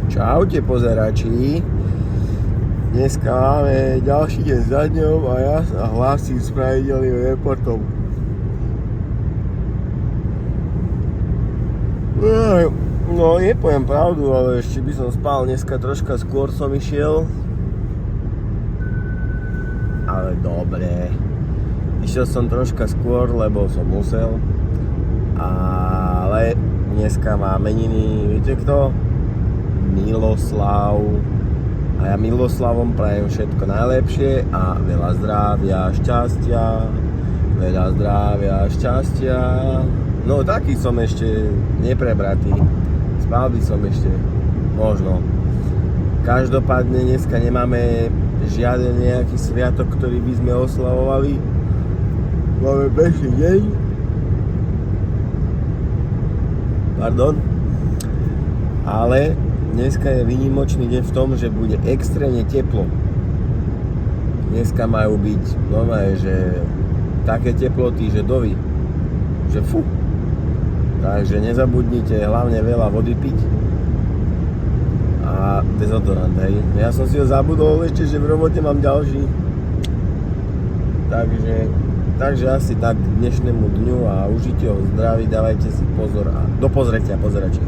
Čaute pozerači. Dneska máme ďalší deň za dňom a ja sa hlásim s pravidelným reportom. No, nepoviem pravdu, ale ešte by som spal. Dneska troška skôr som išiel. Ale dobre. Išiel som troška skôr, lebo som musel. Ale dneska má meniny, viete kto? Miloslav. A ja Miloslavom prajem všetko najlepšie a veľa zdravia, šťastia. Veľa zdravia, šťastia. No taký som ešte neprebratý. Spal by som ešte. Možno. Každopádne dneska nemáme žiaden nejaký sviatok, ktorý by sme oslavovali. Máme bežný deň. Pardon. Ale dneska je výnimočný deň v tom, že bude extrémne teplo. Dneska majú byť normálne, že také teploty, že dovi. Že fú. Takže nezabudnite hlavne veľa vody piť. A dezodorant, hej. Ja som si ho zabudol ešte, že v robote mám ďalší. Takže asi tak k dnešnému dňu a užite ho zdraví, dávajte si pozor a do pozretia pozerači.